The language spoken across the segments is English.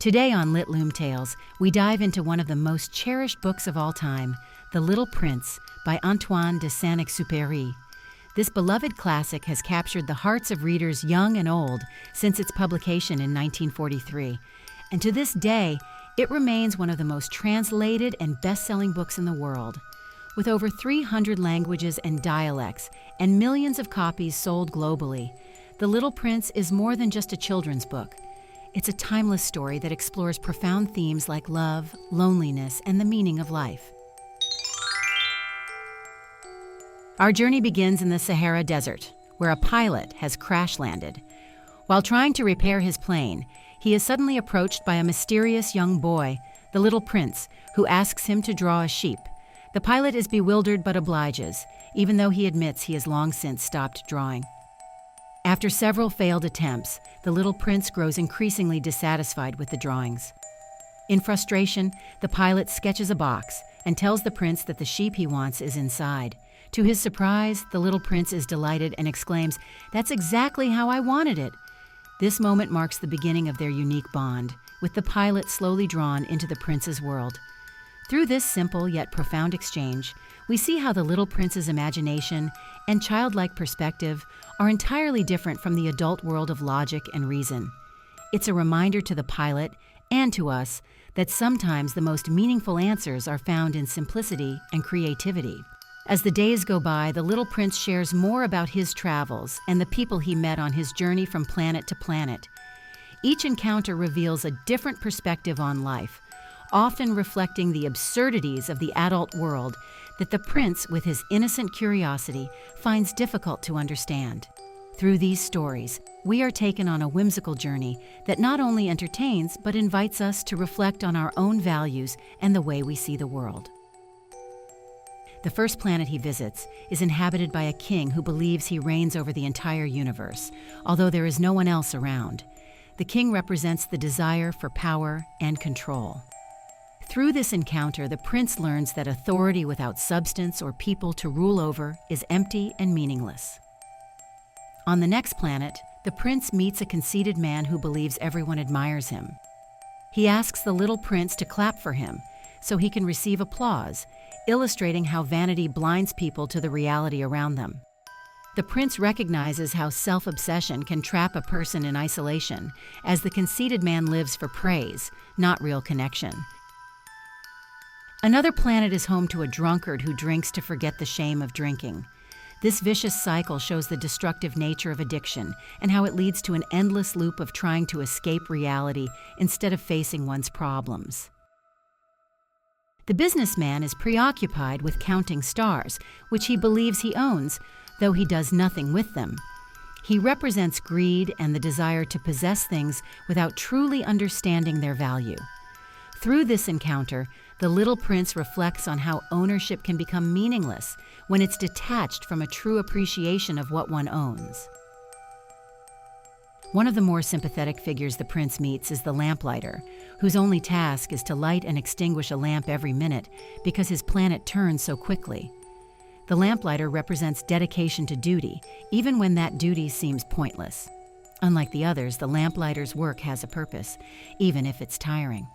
Today on LitLoomTales, we dive into one of the most cherished books of all time, The Little Prince by Antoine de Saint-Exupéry. This beloved classic has captured the hearts of readers young and old since its publication in 1943, and to this day, it remains one of the most translated and best-selling books in the world. With over 300 languages and dialects and millions of copies sold globally, The Little Prince is more than just a children's book. It's a timeless story that explores profound themes like love, loneliness, and the meaning of life. Our journey begins in the Sahara Desert, where a pilot has crash-landed. While trying to repair his plane, he is suddenly approached by a mysterious young boy, the Little Prince, who asks him to draw a sheep. The pilot is bewildered but obliges, even though he admits he has long since stopped drawing. After several failed attempts, the Little Prince grows increasingly dissatisfied with the drawings. In frustration, the pilot sketches a box and tells the prince that the sheep he wants is inside. To his surprise, the Little Prince is delighted and exclaims, "That's exactly how I wanted it." This moment marks the beginning of their unique bond, with the pilot slowly drawn into the prince's world. Through this simple yet profound exchange, we see how the Little Prince's imagination and childlike perspective are entirely different from the adult world of logic and reason. It's a reminder to the pilot and to us that sometimes the most meaningful answers are found in simplicity and creativity. As the days go by, the Little Prince shares more about his travels and the people he met on his journey from planet to planet. Each encounter reveals a different perspective on life, often reflecting the absurdities of the adult world that the prince, with his innocent curiosity, finds difficult to understand. Through these stories, we are taken on a whimsical journey that not only entertains but invites us to reflect on our own values and the way we see the world. The first planet he visits is inhabited by a king who believes he reigns over the entire universe, although there is no one else around. The king represents the desire for power and control. Through this encounter, the prince learns that authority without substance or people to rule over is empty and meaningless. On the next planet, the prince meets a conceited man who believes everyone admires him. He asks the Little Prince to clap for him so he can receive applause, illustrating how vanity blinds people to the reality around them. The prince recognizes how self-obsession can trap a person in isolation, as the conceited man lives for praise, not real connection. Another planet is home to a drunkard who drinks to forget the shame of drinking. This vicious cycle shows the destructive nature of addiction and how it leads to an endless loop of trying to escape reality instead of facing one's problems. The businessman is preoccupied with counting stars, which he believes he owns, though he does nothing with them. He represents greed and the desire to possess things without truly understanding their value. Through this encounter, the Little Prince reflects on how ownership can become meaningless when it's detached from a true appreciation of what one owns. One of the more sympathetic figures the prince meets is the Lamplighter, whose only task is to light and extinguish a lamp every minute because his planet turns so quickly. The Lamplighter represents dedication to duty, even when that duty seems pointless. Unlike the others, the Lamplighter's work has a purpose, even if it's tiring.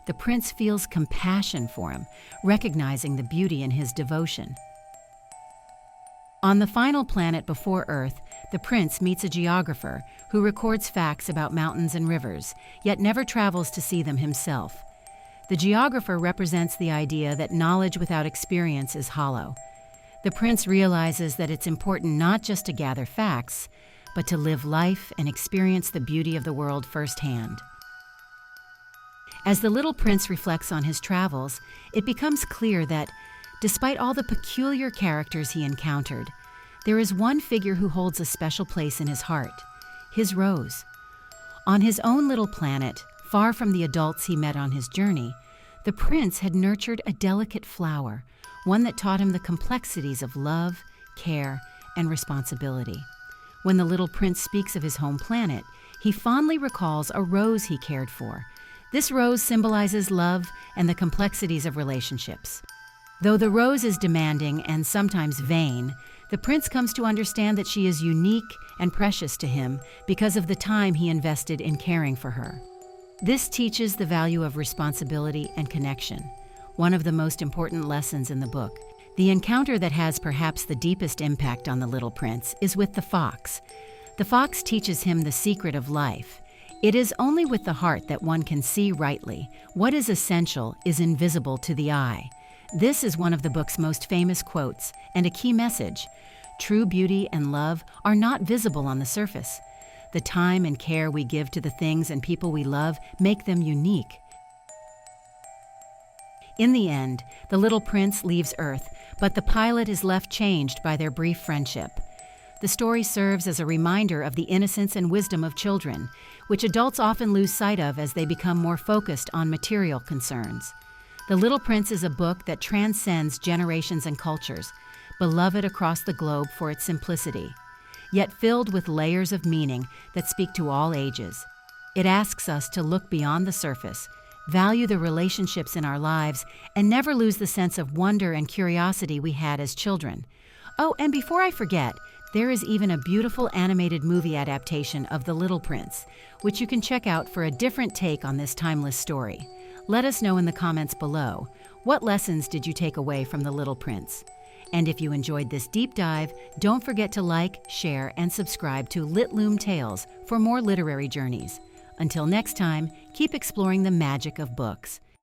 The prince feels compassion for him, recognizing the beauty in his devotion. On the final planet before Earth, the prince meets a geographer who records facts about mountains and rivers, yet never travels to see them himself. The geographer represents the idea that knowledge without experience is hollow. The prince realizes that it's important not just to gather facts, but to live life and experience the beauty of the world firsthand. As the Little Prince reflects on his travels, it becomes clear that, despite all the peculiar characters he encountered, there is one figure who holds a special place in his heart: his rose. On his own little planet, far from the adults he met on his journey, the prince had nurtured a delicate flower, one that taught him the complexities of love, care, and responsibility. When the Little Prince speaks of his home planet, he fondly recalls a rose he cared for. This rose symbolizes love and the complexities of relationships. Though the rose is demanding and sometimes vain, the prince comes to understand that she is unique and precious to him because of the time he invested in caring for her. This teaches the value of responsibility and connection, one of the most important lessons in the book. The encounter that has perhaps the deepest impact on the little prince is with the fox. The fox teaches him the secret of life. It is only with the heart that one can see rightly. What is essential is invisible to the eye. This is one of the book's most famous quotes and a key message. True beauty and love are not visible on the surface. The time and care we give to the things and people we love make them unique. In the end, the little prince leaves Earth, but the pilot is left changed by their brief friendship. The story serves as a reminder of the innocence and wisdom of children, which adults often lose sight of as they become more focused on material concerns. The Little Prince is a book that transcends generations and cultures, beloved across the globe for its simplicity, yet filled with layers of meaning that speak to all ages. It asks us to look beyond the surface, value the relationships in our lives, and never lose the sense of wonder and curiosity we had as children. Oh, and before I forget, there is even a beautiful animated movie adaptation of The Little Prince, which you can check out for a different take on this timeless story. Let us know in the comments below, what lessons did you take away from The Little Prince? And if you enjoyed this deep dive, don't forget to like, share, and subscribe to LitLoomTales for more literary journeys. Until next time, keep exploring the magic of books.